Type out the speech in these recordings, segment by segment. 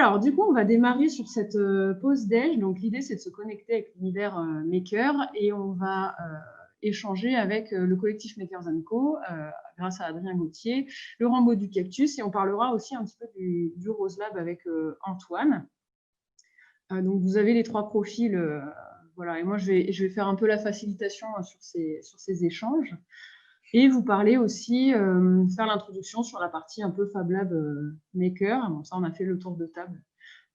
Alors, du coup, on va démarrer sur cette pause déj. Donc, l'idée, c'est de se connecter avec l'univers Maker et on va échanger avec le collectif Makers & Co, grâce à Adrien Gauthier, le Rambo du Cactus, et on parlera aussi un petit peu du Rose Lab avec Antoine. Donc, vous avez les 3 profils. Voilà, et moi, je vais faire un peu la facilitation sur ces échanges. Et vous parler aussi, faire l'introduction sur la partie un peu Fab Lab Maker. Bon, ça, on a fait le tour de table.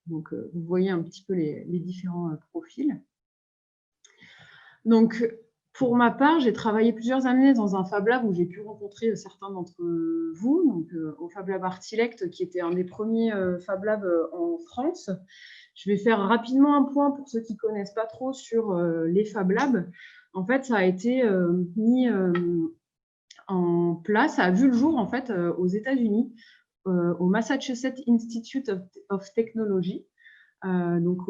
Donc, vous voyez un petit peu les différents profils. Donc, pour ma part, j'ai travaillé plusieurs années dans un Fab Lab où j'ai pu rencontrer certains d'entre vous, donc au Fab Lab Artilect, qui était un des premiers Fab Labs en France. Je vais faire rapidement un point pour ceux qui ne connaissent pas trop sur les Fab Labs. En fait, ça a été mis en place, ça a vu le jour en fait aux États-Unis, au Massachusetts Institute of Technology. Donc,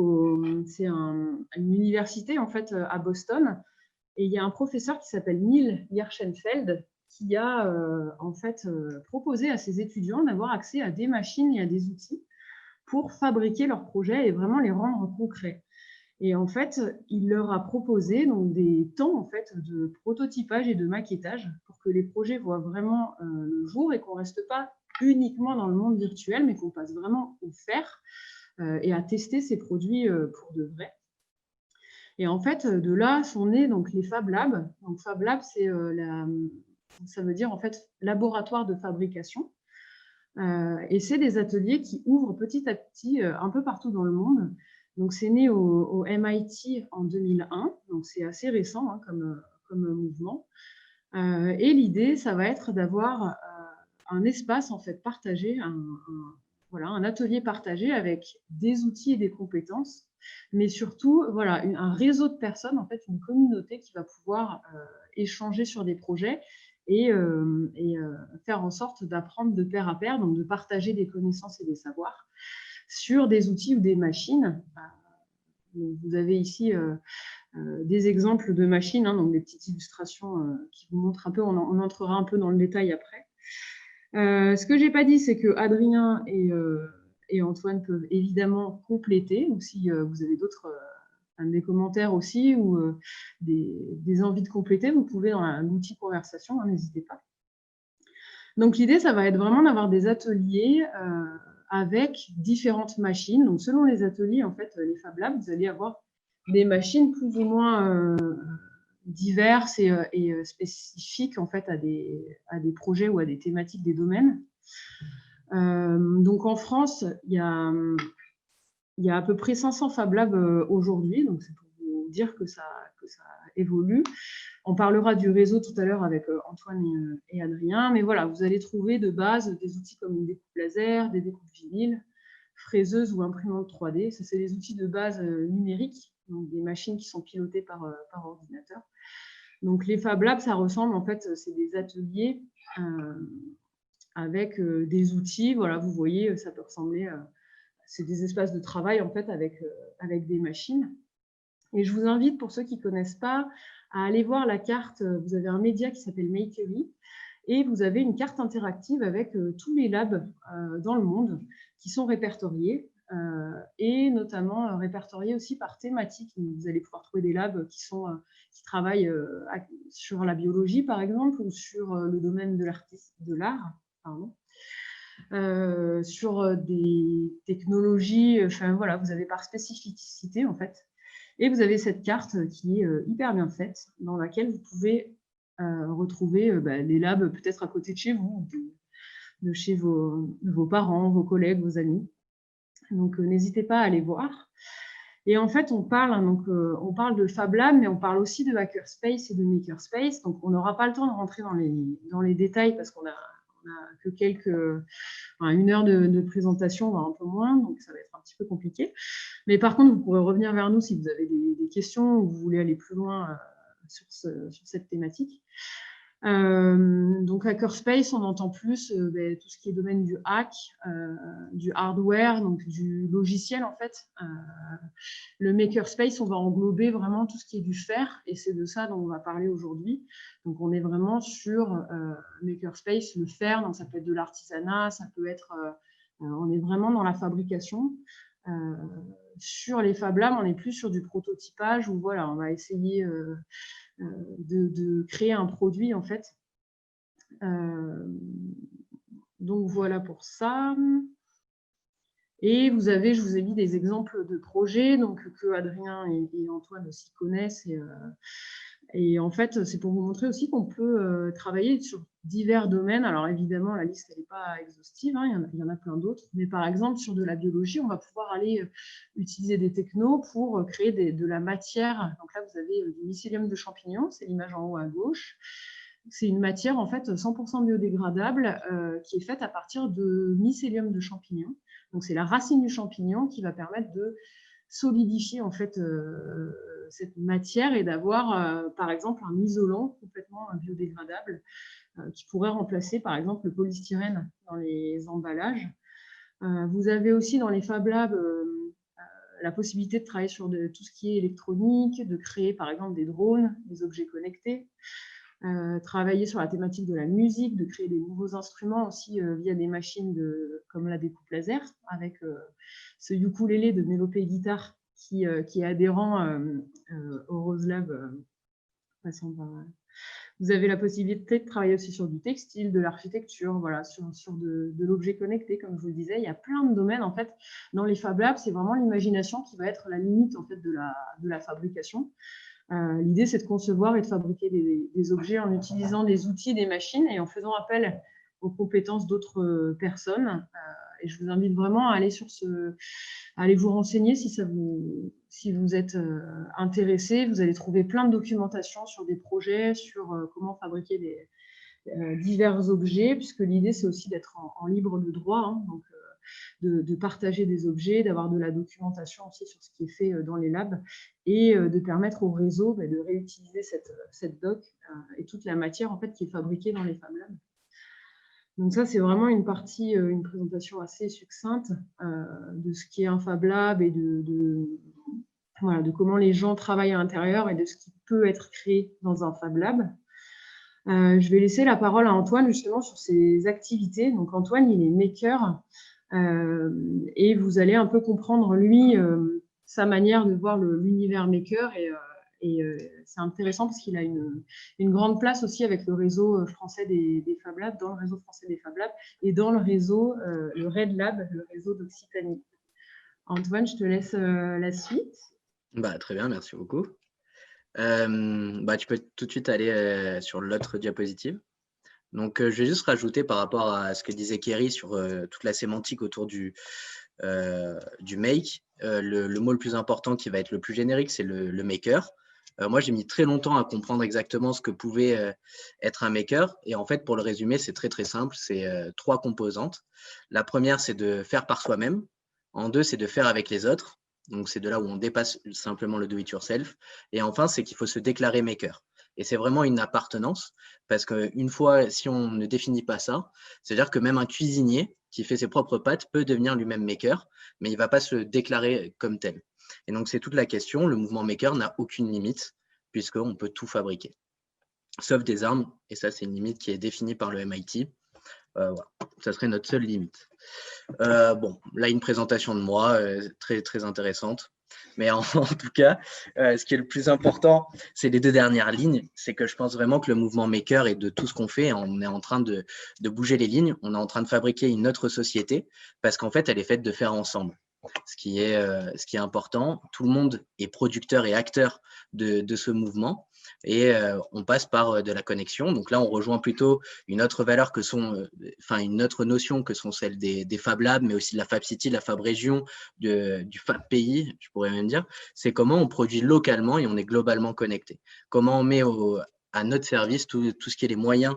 c'est une université en fait à Boston, et il y a un professeur qui s'appelle Neil Gershenfeld qui a en fait proposé à ses étudiants d'avoir accès à des machines et à des outils pour fabriquer leurs projets et vraiment les rendre concrets. Et en fait, il leur a proposé donc des temps en fait de prototypage et de maquettage pour que les projets voient vraiment le jour et qu'on ne reste pas uniquement dans le monde virtuel, mais qu'on passe vraiment au faire et à tester ces produits pour de vrai. Et en fait, de là sont nés donc les Fab Labs. Donc Fab Lab, ça veut dire en fait laboratoire de fabrication. Et c'est des ateliers qui ouvrent petit à petit un peu partout dans le monde. Donc c'est né au MIT en 2001, donc c'est assez récent hein, comme mouvement. Et l'idée, ça va être d'avoir un espace en fait partagé, voilà, un atelier partagé avec des outils et des compétences, mais surtout voilà, un réseau de personnes, en fait, une communauté qui va pouvoir échanger sur des projets et faire en sorte d'apprendre de pair à pair, donc de partager des connaissances et des savoirs sur des outils ou des machines. Vous avez ici des exemples de machines, hein, donc des petites illustrations qui vous montrent un peu, on entrera un peu dans le détail après. Ce que je n'ai pas dit, c'est que Adrien et Antoine peuvent évidemment compléter, ou si vous avez d'autres des commentaires aussi, ou des envies de compléter, vous pouvez dans l'outil conversation, hein, n'hésitez pas. Donc l'idée, ça va être vraiment d'avoir des ateliers avec différentes machines. Donc selon les ateliers, en fait, les Fab Labs, vous allez avoir des machines plus ou moins diverses et spécifiques en fait à des projets ou à des thématiques des domaines. Donc en France, il y a à peu près 500 Fab Labs aujourd'hui, donc c'est pour vous dire que ça évolue. On parlera du réseau tout à l'heure avec Antoine et Adrien, mais voilà, vous allez trouver de base des outils comme une découpe laser, des découpes vinyles, fraiseuses ou imprimantes 3D. Ça, c'est des outils de base numériques, donc des machines qui sont pilotées par ordinateur. Donc les Fab Labs, ça ressemble en fait, c'est des ateliers avec des outils. Voilà, vous voyez, ça peut ressembler, c'est des espaces de travail en fait avec des machines. Et je vous invite, pour ceux qui ne connaissent pas, à aller voir la carte. Vous avez un média qui s'appelle Makery et vous avez une carte interactive avec tous les labs dans le monde qui sont répertoriés et notamment répertoriés aussi par thématique. Vous allez pouvoir trouver des labs qui travaillent sur la biologie, par exemple, ou sur le domaine de l'art, sur des technologies. Enfin, voilà, vous avez par spécificité, en fait. Et vous avez cette carte qui est hyper bien faite, dans laquelle vous pouvez retrouver les labs peut-être à côté de chez vous, de chez vos parents, vos collègues, vos amis. Donc, n'hésitez pas à aller voir. Et en fait, on parle de Fab Lab, mais on parle aussi de Hackerspace et de Makerspace. Donc, on n'aura pas le temps de rentrer dans les détails parce qu'on a que une heure de présentation, voire un peu moins, donc ça va être un petit peu compliqué. Mais par contre, vous pourrez revenir vers nous si vous avez des questions ou vous voulez aller plus loin sur cette thématique. Donc, Hackerspace, on entend plus tout ce qui est domaine du hack, du hardware, donc du logiciel en fait. Le Makerspace, on va englober vraiment tout ce qui est du faire, et c'est de ça dont on va parler aujourd'hui. Donc, on est vraiment sur Makerspace, le faire, donc ça peut être de l'artisanat, ça peut être On est vraiment dans la fabrication. Sur les Fab Labs, on est plus sur du prototypage où voilà, on va essayer de créer un produit en fait. Donc voilà pour ça. Et je vous ai mis des exemples de projets donc, que Adrien et Antoine aussi connaissent. Et en fait, c'est pour vous montrer aussi qu'on peut travailler sur divers domaines. Alors évidemment, la liste n'est pas exhaustive, hein, il y en a plein d'autres. Mais par exemple, sur de la biologie, on va pouvoir aller utiliser des technos pour créer de la matière. Donc là, vous avez du mycélium de champignons, c'est l'image en haut à gauche. C'est une matière en fait 100% biodégradable qui est faite à partir de mycélium de champignons. Donc c'est la racine du champignon qui va permettre de solidifier en fait cette matière et d'avoir par exemple un isolant complètement biodégradable qui pourrait remplacer par exemple le polystyrène dans les emballages. Vous avez aussi dans les Fab Labs la possibilité de travailler sur tout ce qui est électronique, de créer par exemple des drones, des objets connectés. Travailler sur la thématique de la musique, de créer des nouveaux instruments aussi via des machines comme la découpe laser, avec ce ukulélé de Mélopée Guitare qui est adhérent au Rose Lab. Vous avez la possibilité de travailler aussi sur du textile, de l'architecture, voilà, sur de l'objet connecté, comme je vous le disais. Il y a plein de domaines, en fait, dans les Fab Labs. C'est vraiment l'imagination qui va être la limite, en fait, de la fabrication. L'idée, c'est de concevoir et de fabriquer des objets en utilisant des outils, des machines et en faisant appel aux compétences d'autres personnes. Et je vous invite vraiment à aller à aller vous renseigner si vous êtes intéressé. Vous allez trouver plein de documentation sur des projets, sur comment fabriquer divers objets, puisque l'idée, c'est aussi d'être en libre de droit, hein, donc de partager des objets, d'avoir de la documentation aussi sur ce qui est fait dans les labs et de permettre au réseau de réutiliser cette doc et toute la matière en fait, qui est fabriquée dans les Fab Labs. Donc ça, c'est vraiment une présentation assez succincte de ce qui est un Fab Lab et voilà, de comment les gens travaillent à l'intérieur et de ce qui peut être créé dans un Fab Lab. Je vais laisser la parole à Antoine justement sur ses activités. Donc Antoine, il est maker et vous allez un peu comprendre lui sa manière de voir l'univers maker et c'est intéressant parce qu'il a une grande place aussi avec le réseau français des Fab Labs, dans le réseau français des Fab Labs et dans le réseau, le Red Lab, le réseau d'Occitanie. Antoine, je te laisse la suite. Très bien, merci beaucoup. Tu peux tout de suite aller sur l'autre diapositive. Donc, je vais juste rajouter par rapport à ce que disait Kerry sur toute la sémantique autour du make. Le mot le plus important qui va être le plus générique, c'est le maker. Moi, j'ai mis très longtemps à comprendre exactement ce que pouvait être un maker. Et en fait, pour le résumer, c'est très, très simple. C'est 3 composantes. La première, c'est de faire par soi-même. En 2, c'est de faire avec les autres. Donc, c'est de là où on dépasse simplement le do-it-yourself. Et enfin, c'est qu'il faut se déclarer maker. Et c'est vraiment une appartenance parce qu'une fois, si on ne définit pas ça, c'est-à-dire que même un cuisinier qui fait ses propres pâtes peut devenir lui-même maker, mais il ne va pas se déclarer comme tel. Et donc, c'est toute la question. Le mouvement maker n'a aucune limite puisqu'on peut tout fabriquer, sauf des armes. Et ça, c'est une limite qui est définie par le MIT. Voilà. Ça serait notre seule limite. Là, une présentation de moi très, très intéressante. Mais en tout cas, ce qui est le plus important, c'est les 2 dernières lignes. C'est que je pense vraiment que le mouvement maker et de tout ce qu'on fait, on est en train de bouger les lignes. On est en train de fabriquer une autre société parce qu'en fait, elle est faite de faire ensemble. Ce qui est important. Tout le monde est producteur et acteur de ce mouvement et on passe par de la connexion. Donc là, on rejoint plutôt une autre valeur une autre notion que sont celles des Fab Labs, mais aussi de la Fab City, de la Fab Région, du Fab Pays, je pourrais même dire. C'est comment on produit localement et on est globalement connecté. Comment on met à notre service tout ce qui est les moyens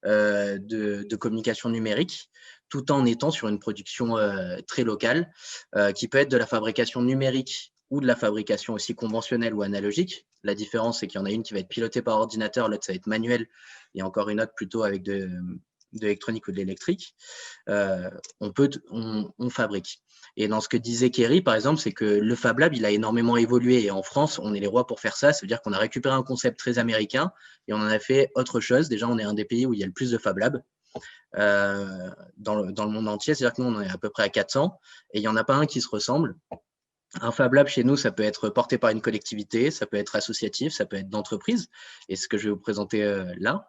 de communication numérique, tout en étant sur une production très locale, qui peut être de la fabrication numérique ou de la fabrication aussi conventionnelle ou analogique. La différence, c'est qu'il y en a une qui va être pilotée par ordinateur, l'autre, ça va être manuel, et encore une autre plutôt avec de l'électronique ou de l'électrique. On fabrique. Et dans ce que disait Kerry, par exemple, c'est que le Fab Lab, il a énormément évolué. Et en France, on est les rois pour faire ça. Ça veut dire qu'on a récupéré un concept très américain et on en a fait autre chose. Déjà, on est un des pays où il y a le plus de Fab Labs. dans le monde entier. C'est-à-dire que nous, on en est à peu près à 400 et il n'y en a pas un qui se ressemble. Un Fab Lab chez nous, ça peut être porté par une collectivité, ça peut être associatif, ça peut être d'entreprise, et ce que je vais vous présenter là.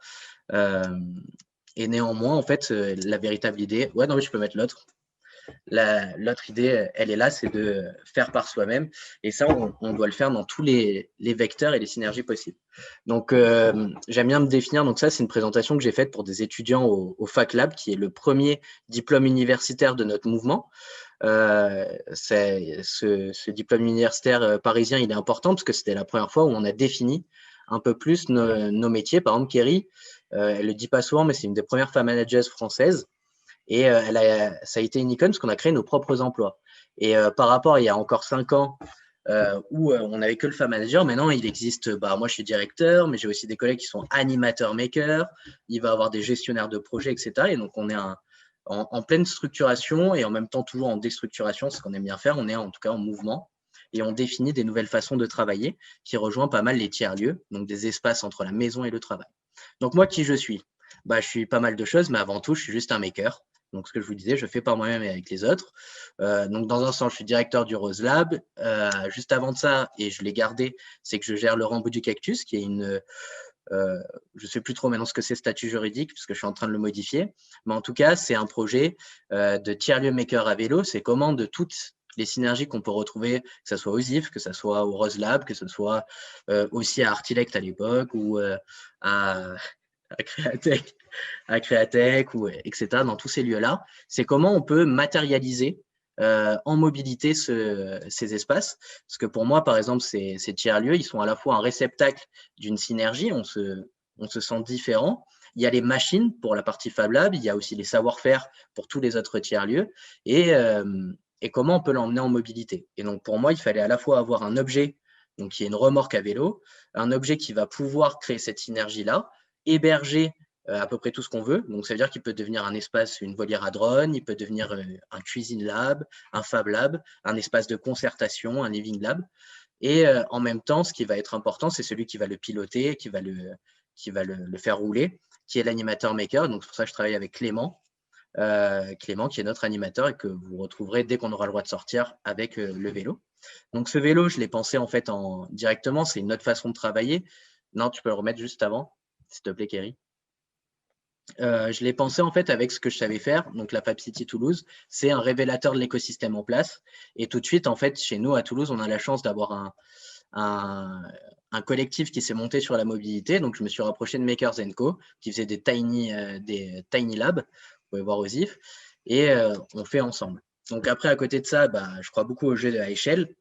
Et néanmoins, en fait, la véritable idée… Ouais, non, mais je peux mettre l'autre. L'autre idée, elle est là, c'est de faire par soi-même. Et ça, on doit le faire dans tous les vecteurs et les synergies possibles. Donc, j'aime bien me définir. Donc, ça, c'est une présentation que j'ai faite pour des étudiants au Fac Lab, qui est le premier diplôme universitaire de notre mouvement. Ce diplôme universitaire parisien, il est important parce que c'était la première fois où on a défini un peu plus nos métiers. Par exemple, Kerry, elle le dit pas souvent, mais c'est une des premières femmes managers françaises. Et ça a été une icône parce qu'on a créé nos propres emplois. Et par rapport à il y a encore 5 ans, où on n'avait que le Fab Manager, maintenant il existe, moi je suis directeur, mais j'ai aussi des collègues qui sont animateurs makers, il va y avoir des gestionnaires de projets, etc. Et donc on est en pleine structuration et en même temps toujours en déstructuration, ce qu'on aime bien faire, on est en tout cas en mouvement. Et on définit des nouvelles façons de travailler qui rejoignent pas mal les tiers-lieux, donc des espaces entre la maison et le travail. Donc moi, qui je suis ? Je suis pas mal de choses, mais avant tout, je suis juste un maker. Donc, ce que je vous disais, je fais par moi-même et avec les autres. Donc, dans un sens, je suis directeur du Rose Lab. Juste avant de ça, et je l'ai gardé, c'est que je gère le Rambo du Cactus, qui est je ne sais plus trop maintenant ce que c'est statut juridique, puisque je suis en train de le modifier. Mais en tout cas, c'est un projet de tiers-lieu maker à vélo. C'est comment de toutes les synergies qu'on peut retrouver, que ce soit aux IF, que ce soit au Rose Lab, que ce soit aussi à Artilect à l'époque ou à Créatech, ou etc., dans tous ces lieux-là, c'est comment on peut matérialiser en mobilité ces espaces. Parce que pour moi, par exemple, ces tiers-lieux, ils sont à la fois un réceptacle d'une synergie, on se sent différent. Il y a les machines pour la partie Fab Lab, il y a aussi les savoir-faire pour tous les autres tiers-lieux, et comment on peut l'emmener en mobilité. Et donc, pour moi, il fallait à la fois avoir un objet, donc qui est une remorque à vélo, un objet qui va pouvoir créer cette synergie-là, héberger à peu près tout ce qu'on veut. Donc, ça veut dire qu'il peut devenir un espace, une volière à drone, il peut devenir un cuisine lab, un Fab Lab, un espace de concertation, un living lab. Et en même temps, ce qui va être important, c'est celui qui va le piloter, qui va le faire rouler, qui est l'animateur maker. Donc, c'est pour ça que je travaille avec Clément. Clément, qui est notre animateur et que vous retrouverez dès qu'on aura le droit de sortir avec le vélo. Donc, ce vélo, je l'ai pensé en fait directement. C'est une autre façon de travailler. Non, tu peux le remettre juste avant, s'il te plaît, Kerry. Je l'ai pensé en fait avec ce que je savais faire, donc la Fab City Toulouse, c'est un révélateur de l'écosystème en place. Et tout de suite, en fait, chez nous à Toulouse, on a la chance d'avoir un collectif qui s'est monté sur la mobilité. Donc, je me suis rapproché de Makers & Co, qui faisait des tiny labs, vous pouvez voir aux IF, et on fait ensemble. Donc après, à côté de ça, je crois beaucoup au jeu à échelle.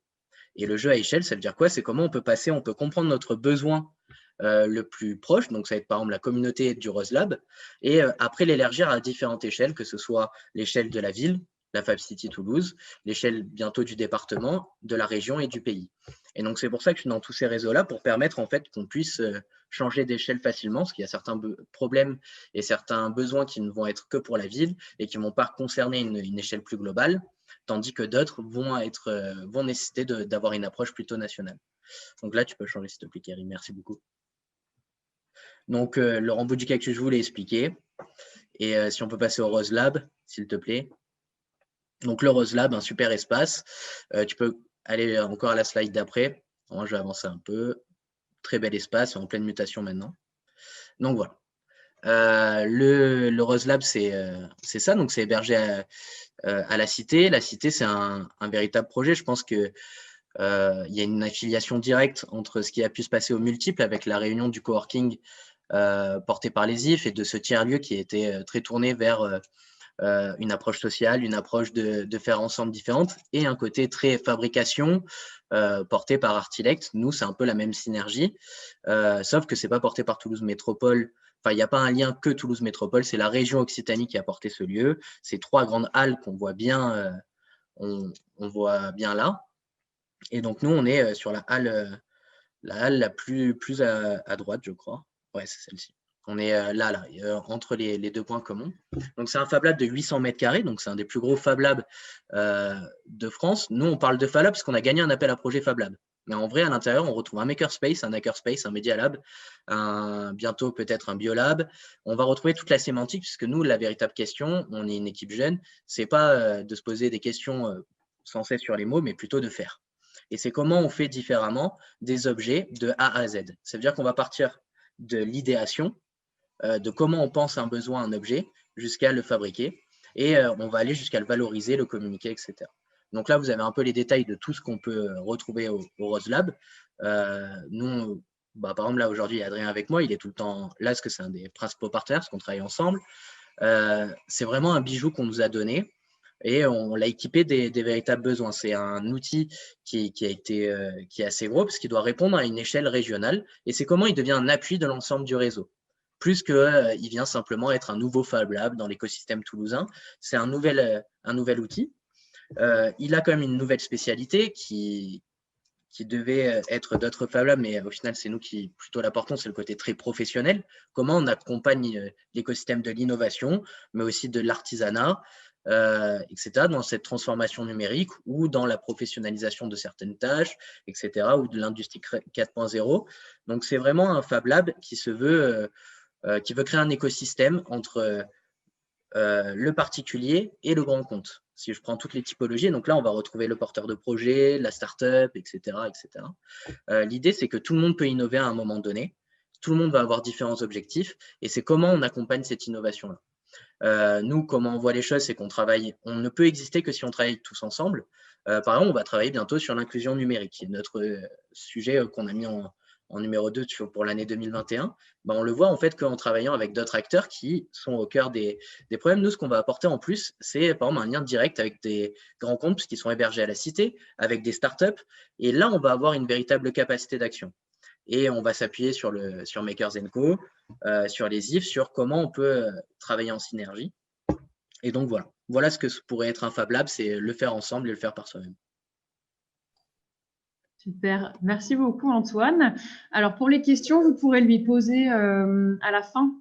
Et le jeu à échelle, ça veut dire quoi? C'est comment on peut comprendre notre besoin le plus proche, donc ça va être par exemple la communauté du Rose Lab, et après l'élargir à différentes échelles, que ce soit l'échelle de la ville, la Fab City Toulouse, l'échelle bientôt du département, de la région et du pays. Et donc c'est pour ça que je suis dans tous ces réseaux-là, pour permettre en fait qu'on puisse changer d'échelle facilement, parce qu'il y a certains problèmes et certains besoins qui ne vont être que pour la ville et qui ne vont pas concerner une échelle plus globale, tandis que d'autres vont nécessiter d'avoir une approche plutôt nationale. Donc là, tu peux changer s'il te plaît, Kerry. Merci beaucoup. Donc, le Rambo du Cactus, je vous l'ai expliqué. Et si on peut passer au Rose Lab, s'il te plaît. Donc, le Rose Lab, un super espace. Tu peux aller encore à la slide d'après. Moi, je vais avancer un peu. Très bel espace, en pleine mutation maintenant. Donc, voilà. Le Rose Lab, c'est ça. Donc, c'est hébergé à la Cité. La Cité, c'est un véritable projet. Je pense que il y a une affiliation directe entre ce qui a pu se passer au multiple avec la réunion du coworking porté par les IF et de ce tiers-lieu qui était très tourné vers une approche sociale, une approche de faire ensemble différente et un côté très fabrication porté par Artilect. Nous, c'est un peu la même synergie, sauf que c'est pas porté par Toulouse Métropole. Enfin, il n'y a pas un lien que Toulouse Métropole, c'est la région Occitanie qui a porté ce lieu. C'est 3 grandes halles qu'on voit bien, on voit bien là. Et donc, nous, on est sur la halle la plus à droite, je crois. Ouais, c'est celle-ci. On est là, entre les 2 points communs. Donc, c'est un Fab Lab de 800 mètres carrés. Donc, c'est un des plus gros Fab Labs de France. Nous, on parle de Fab Lab parce qu'on a gagné un appel à projet Fab Lab. Mais en vrai, à l'intérieur, on retrouve un makerspace, un hackerspace, un media lab, bientôt peut-être un biolab. On va retrouver toute la sémantique, puisque nous, la véritable question, on est une équipe jeune, c'est pas de se poser des questions sans cesse sur les mots, mais plutôt de faire. Et c'est comment on fait différemment des objets de A à Z. Ça veut dire qu'on va partir de l'idéation, de comment on pense un besoin, un objet, jusqu'à le fabriquer. Et on va aller jusqu'à le valoriser, le communiquer, etc. Donc là, vous avez un peu les détails de tout ce qu'on peut retrouver au Rose Lab. Nous, par exemple, là, aujourd'hui, il y a Adrien avec moi. Il est tout le temps là parce que c'est un des principaux partenaires, parce qu'on travaille ensemble. C'est vraiment un bijou qu'on nous a donné et on l'a équipé des véritables besoins. C'est un outil qui est assez gros parce qu'il doit répondre à une échelle régionale et c'est comment il devient un appui de l'ensemble du réseau. Plus qu'il vient simplement être un nouveau Fab Lab dans l'écosystème toulousain. C'est un nouvel outil. Il a quand même une nouvelle spécialité qui devait être d'autres Fab Labs, mais au final, c'est nous qui plutôt l'apportons, c'est le côté très professionnel. Comment on accompagne l'écosystème de l'innovation, mais aussi de l'artisanat, etc., dans cette transformation numérique ou dans la professionnalisation de certaines tâches, etc., ou de l'industrie 4.0. Donc, c'est vraiment un Fab Lab qui veut créer un écosystème entre le particulier et le grand compte. Si je prends toutes les typologies, donc là, on va retrouver le porteur de projet, la startup, etc., etc. L'idée, c'est que tout le monde peut innover à un moment donné. Tout le monde va avoir différents objectifs et c'est comment on accompagne cette innovation-là. Nous, comment on voit les choses, c'est on ne peut exister que si on travaille tous ensemble. Par exemple, on va travailler bientôt sur l'inclusion numérique, qui est notre sujet qu'on a mis en numéro 2 pour l'année 2021. On le voit en fait qu'en travaillant avec d'autres acteurs qui sont au cœur des problèmes. Nous, ce qu'on va apporter en plus, c'est par exemple un lien direct avec des grands comptes qui sont hébergés à la Cité, avec des startups. Et là, on va avoir une véritable capacité d'action. Et on va s'appuyer sur Makers & Co, sur les IF, sur comment on peut travailler en synergie. Et donc voilà ce que pourrait être un Fab Lab, c'est le faire ensemble et le faire par soi-même. Super, merci beaucoup Antoine. Alors pour les questions, vous pourrez lui poser à la fin,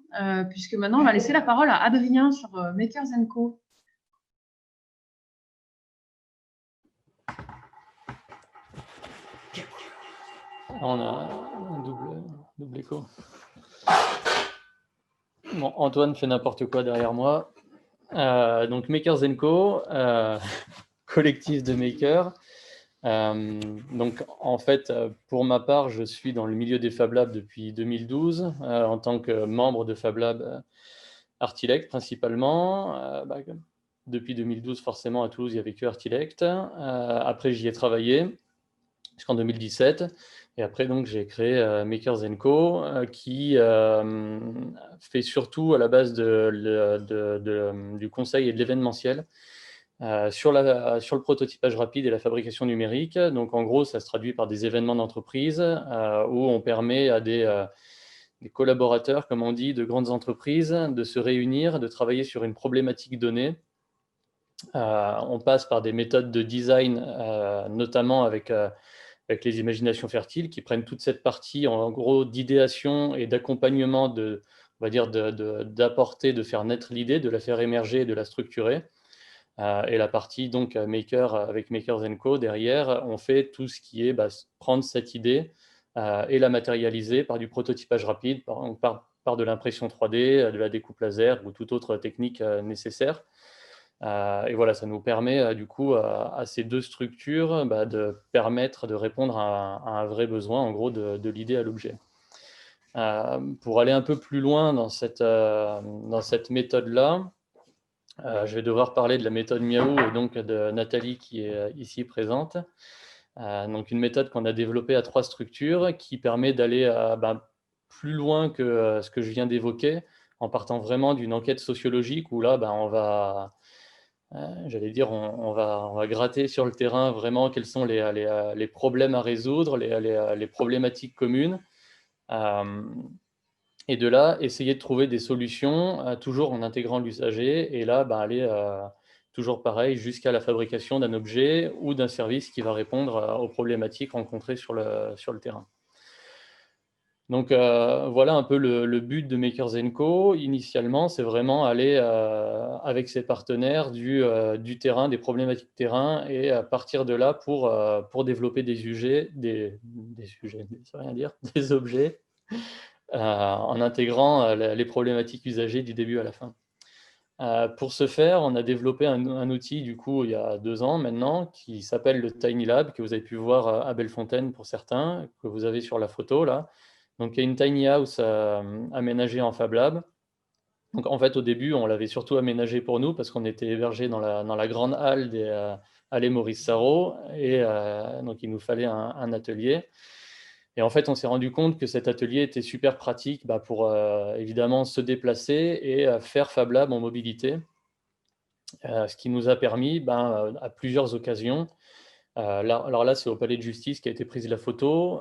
puisque maintenant on va laisser la parole à Adrien sur Makers & Co. On a un double écho. Bon, Antoine fait n'importe quoi derrière moi. Donc Makers & Co, collectif de makers. Donc en fait, pour ma part, je suis dans le milieu des Fab Labs depuis 2012 en tant que membre de Fab Lab Artilect principalement. Depuis 2012, forcément, à Toulouse, il n'y avait que Artilect. Après, j'y ai travaillé jusqu'en 2017. Et après, donc, j'ai créé Makers & Co, qui fait surtout à la base du conseil et de l'événementiel sur le prototypage rapide et la fabrication numérique. Donc, en gros, ça se traduit par des événements d'entreprise où on permet à des collaborateurs, comme on dit, de grandes entreprises, de se réunir, de travailler sur une problématique donnée. On passe par des méthodes de design, notamment avec les imaginations fertiles, qui prennent toute cette partie, en gros, d'idéation et d'accompagnement, on va dire, d'apporter, de faire naître l'idée, de la faire émerger, de la structurer. Et la partie, donc, maker, avec Makers & Co, derrière, on fait tout ce qui est prendre cette idée et la matérialiser par du prototypage rapide, par de l'impression 3D, de la découpe laser ou toute autre technique nécessaire. Et voilà, ça nous permet du coup à ces deux structures de permettre de répondre à un vrai besoin, en gros, de l'idée à l'objet. Pour aller un peu plus loin dans cette méthode-là, je vais devoir parler de la méthode Miaou et donc de Nathalie qui est ici présente. Donc une méthode qu'on a développée à 3 structures qui permet d'aller plus loin que ce que je viens d'évoquer, en partant vraiment d'une enquête sociologique où là, on va... j'allais dire, on va gratter sur le terrain vraiment quels sont les problèmes à résoudre, les problématiques communes. Et de là, essayer de trouver des solutions, toujours en intégrant l'usager. Et là, aller toujours pareil jusqu'à la fabrication d'un objet ou d'un service qui va répondre aux problématiques rencontrées sur le terrain. Donc voilà un peu le but de Makers & Co. Initialement, c'est vraiment aller avec ses partenaires du terrain, des problématiques terrain, et à partir de là pour développer des sujets, ça veut rien dire, des objets, en intégrant les problématiques usagées du début à la fin. Pour ce faire, on a développé un outil du coup il y a 2 ans maintenant qui s'appelle le Tiny Lab, que vous avez pu voir à Bellefontaine pour certains, que vous avez sur la photo là. Donc il y a une tiny house aménagée en Fab Lab. Donc en fait au début on l'avait surtout aménagée pour nous parce qu'on était hébergé dans la grande halle des Allées Maurice Sarraut, et donc il nous fallait un atelier. Et en fait, on s'est rendu compte que cet atelier était super pratique pour évidemment se déplacer et faire Fab Lab en mobilité, ce qui nous a permis à plusieurs occasions. Alors là, c'est au Palais de Justice qu'a été prise la photo,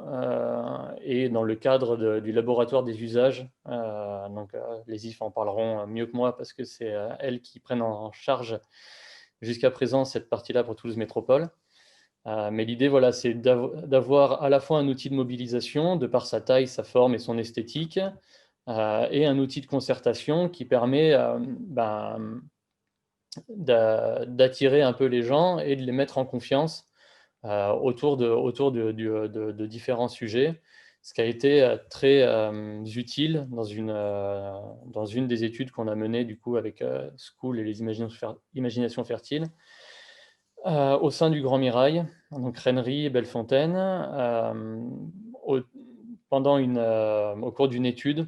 et dans le cadre du laboratoire des usages. Donc les IF en parleront mieux que moi parce que c'est elles qui prennent en charge jusqu'à présent cette partie-là pour Toulouse Métropole. Mais l'idée, voilà, c'est d'avoir à la fois un outil de mobilisation, de par sa taille, sa forme et son esthétique, et un outil de concertation qui permet d'attirer un peu les gens et de les mettre en confiance autour de différents sujets, ce qui a été très utile dans une des études qu'on a menées du coup avec School et les imaginations fertiles. Au sein du Grand Mirail, donc Rennery et Bellefontaine, au cours d'une étude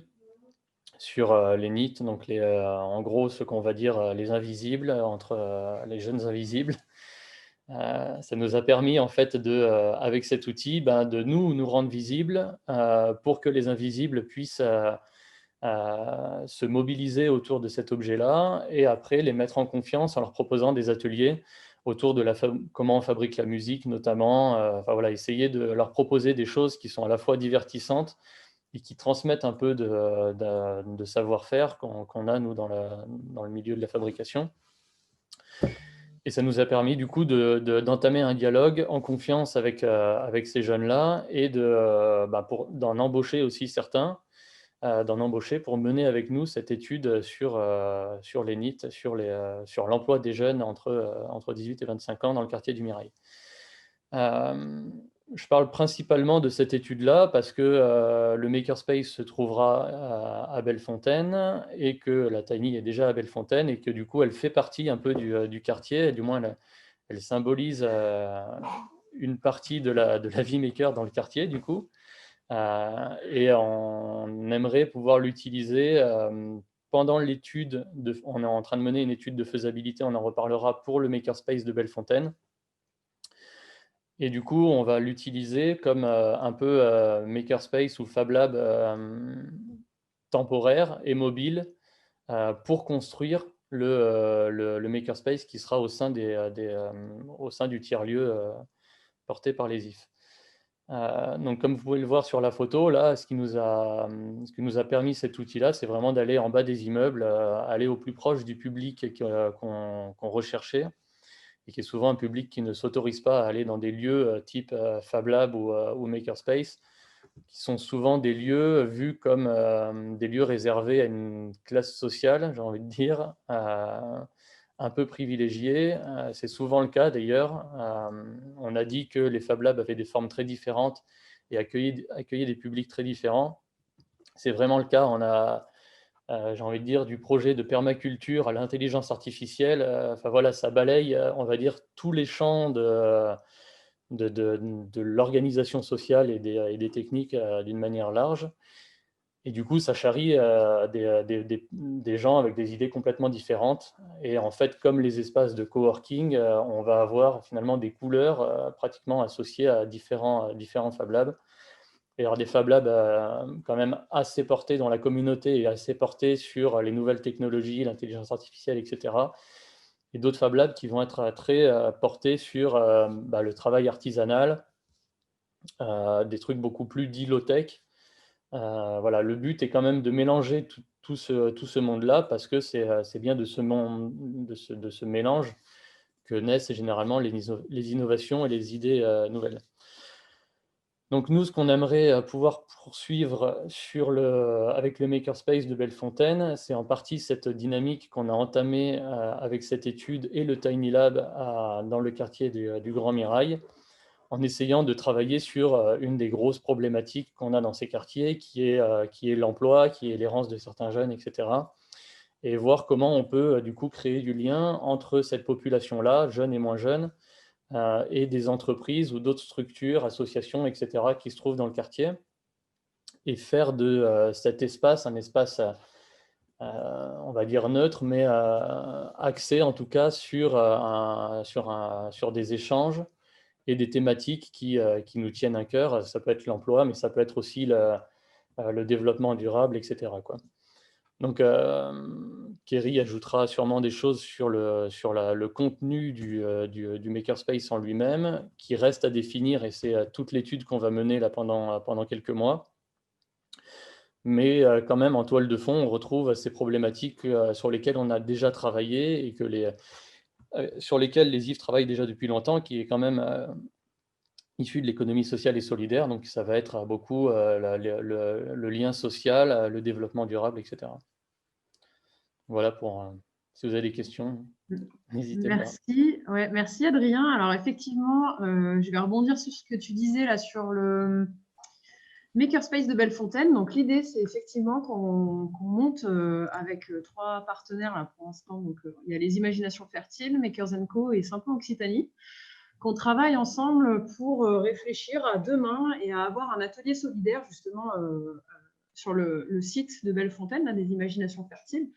sur les NEET, donc en gros ce qu'on va dire les invisibles, entre les jeunes invisibles. Ça nous a permis en fait avec cet outil de nous rendre visibles pour que les invisibles puissent se mobiliser autour de cet objet-là et après les mettre en confiance en leur proposant des ateliers autour de comment on fabrique la musique notamment. Enfin, voilà, essayer de leur proposer des choses qui sont à la fois divertissantes et qui transmettent un peu de savoir-faire qu'on a nous dans le milieu de la fabrication. Et ça nous a permis du coup d'entamer un dialogue en confiance avec ces jeunes-là et d'en embaucher aussi certains, d'en embaucher pour mener avec nous cette étude sur les NEET, sur l'emploi des jeunes entre 18 et 25 ans dans le quartier du Mirail. Je parle principalement de cette étude-là parce que le Makerspace se trouvera à Bellefontaine et que la Tiny est déjà à Bellefontaine et que du coup elle fait partie un peu du quartier, et du moins elle symbolise une partie de la vie maker dans le quartier du coup. Et on aimerait pouvoir l'utiliser pendant l'étude. On est en train de mener une étude de faisabilité, on en reparlera pour le Makerspace de Bellefontaine. Et du coup, on va l'utiliser comme un peu Makerspace ou Fab Lab temporaire et mobile pour construire le Makerspace qui sera au sein du tiers-lieu porté par les IF. Donc, comme vous pouvez le voir sur la photo, là, ce qui nous a permis cet outil-là, c'est vraiment d'aller en bas des immeubles, aller au plus proche du public qu'on recherchait, et qui est souvent un public qui ne s'autorise pas à aller dans des lieux type Fab Lab ou Makerspace, qui sont souvent des lieux vus comme des lieux réservés à une classe sociale, j'ai envie de dire, un peu privilégiée. C'est souvent le cas d'ailleurs. On a dit que les Fab Labs avaient des formes très différentes et accueillaient des publics très différents. C'est vraiment le cas. On a j'ai envie de dire, du projet de permaculture à l'intelligence artificielle. Enfin voilà, ça balaye, on va dire, tous les champs de l'organisation sociale et des techniques d'une manière large. Et du coup, ça charrie des gens avec des idées complètement différentes. Et en fait, comme les espaces de coworking, on va avoir finalement des couleurs pratiquement associées à différents Fab Labs. Et alors des Fab Labs quand même assez portés dans la communauté et assez portés sur les nouvelles technologies, l'intelligence artificielle, etc. Et d'autres Fab Labs qui vont être très portés sur le travail artisanal, des trucs beaucoup plus dits low-tech. Voilà, le but est quand même de mélanger tout ce monde-là parce que c'est bien de ce mélange que naissent généralement les innovations et les idées nouvelles. Donc nous, ce qu'on aimerait pouvoir poursuivre avec le Makerspace de Bellefontaine, c'est en partie cette dynamique qu'on a entamée avec cette étude et le Tiny Lab dans le quartier du Grand Mirail, en essayant de travailler sur une des grosses problématiques qu'on a dans ces quartiers, qui est l'emploi, qui est l'errance de certains jeunes, etc. Et voir comment on peut du coup créer du lien entre cette population-là, jeunes et moins jeunes, et des entreprises ou d'autres structures, associations, etc., qui se trouvent dans le quartier, et faire de cet espace un espace, on va dire neutre, mais axé en tout cas sur des échanges et des thématiques qui nous tiennent à cœur. Ça peut être l'emploi, mais ça peut être aussi le développement durable, etc., quoi. Donc, Kerry ajoutera sûrement des choses sur le contenu du Makerspace en lui-même, qui reste à définir, et c'est toute l'étude qu'on va mener là pendant quelques mois. Mais quand même, en toile de fond, on retrouve ces problématiques sur lesquelles on a déjà travaillé et sur lesquelles les IF travaillent déjà depuis longtemps, qui est quand même issu de l'économie sociale et solidaire. Donc, ça va être beaucoup le lien social, le développement durable, etc. Voilà si vous avez des questions, n'hésitez pas. Merci. Ouais, merci Adrien. Alors effectivement, je vais rebondir sur ce que tu disais là sur le Makerspace de Bellefontaine. Donc l'idée, c'est effectivement qu'on monte avec 3 partenaires là pour l'instant. Donc il y a les Imaginations Fertiles, Makers & Co et Simple Occitanie, qu'on travaille ensemble pour réfléchir à demain et à avoir un atelier solidaire justement sur le site de Bellefontaine, là, des Imaginations Fertiles.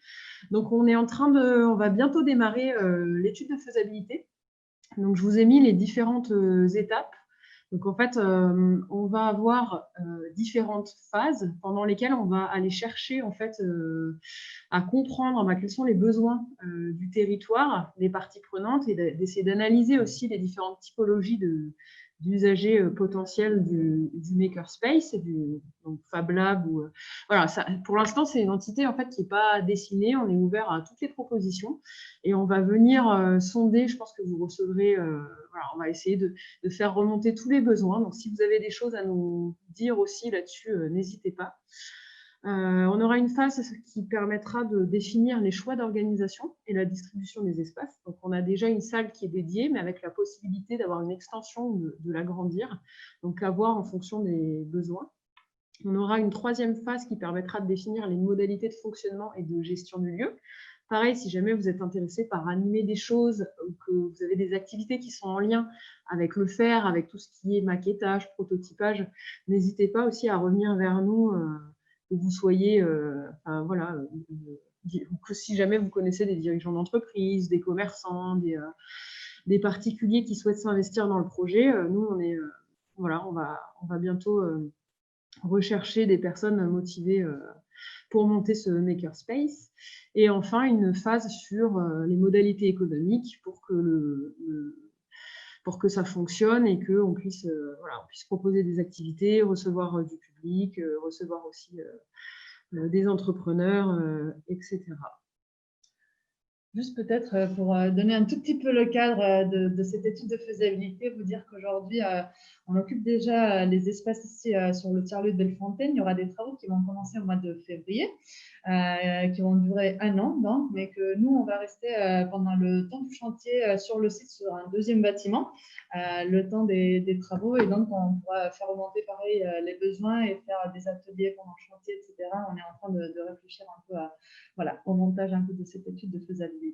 Donc on va bientôt démarrer l'étude de faisabilité. Donc je vous ai mis les différentes étapes. Donc en fait, on va avoir différentes phases pendant lesquelles on va aller chercher en fait à comprendre quels sont les besoins du territoire, des parties prenantes, et d'essayer d'analyser aussi les différentes typologies d'usagers potentiels du Makerspace, donc Fab Lab. Voilà, pour l'instant, c'est une entité en fait qui n'est pas dessinée. On est ouvert à toutes les propositions et on va venir sonder. Je pense que vous recevrez. Voilà, on va essayer de faire remonter tous les besoins. Donc, si vous avez des choses à nous dire aussi là-dessus, n'hésitez pas. On aura une phase qui permettra de définir les choix d'organisation et la distribution des espaces. Donc, on a déjà une salle qui est dédiée, mais avec la possibilité d'avoir une extension, de l'agrandir, donc à voir en fonction des besoins. On aura une 3e phase qui permettra de définir les modalités de fonctionnement et de gestion du lieu. Pareil, si jamais vous êtes intéressé par animer des choses ou que vous avez des activités qui sont en lien avec le faire, avec tout ce qui est maquettage, prototypage, n'hésitez pas aussi à revenir vers nous, que vous soyez, voilà, que si jamais vous connaissez des dirigeants d'entreprise, des commerçants, des particuliers qui souhaitent s'investir dans le projet, nous, voilà, on va bientôt rechercher des personnes motivées pour monter ce makerspace. Et enfin, une phase sur les modalités économiques pour que ça fonctionne et qu'on puisse, on puisse proposer des activités, recevoir du public, recevoir aussi des entrepreneurs, etc. Juste peut-être pour donner un tout petit peu le cadre de cette étude de faisabilité, vous dire qu'aujourd'hui, on occupe déjà les espaces ici sur le tiers-lieu de Bellefontaine. Il y aura des travaux qui vont commencer au mois de février, qui vont durer 1 an, donc, mais que nous, on va rester pendant le temps du chantier sur le site, sur un 2e bâtiment, le temps des travaux. Et donc, on pourra faire remonter pareil les besoins et faire des ateliers pendant le chantier, etc. On est en train de réfléchir un peu au montage un peu de cette étude de faisabilité.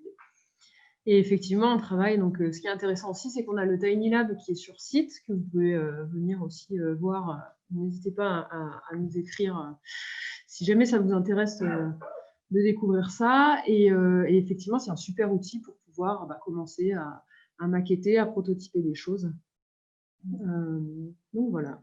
Et effectivement, on travaille. Donc, ce qui est intéressant aussi, c'est qu'on a le Tiny Lab qui est sur site, que vous pouvez venir aussi voir. N'hésitez pas à nous écrire si jamais ça vous intéresse de découvrir ça. Et effectivement, c'est un super outil pour pouvoir commencer à maqueter, à prototyper des choses. Donc, voilà.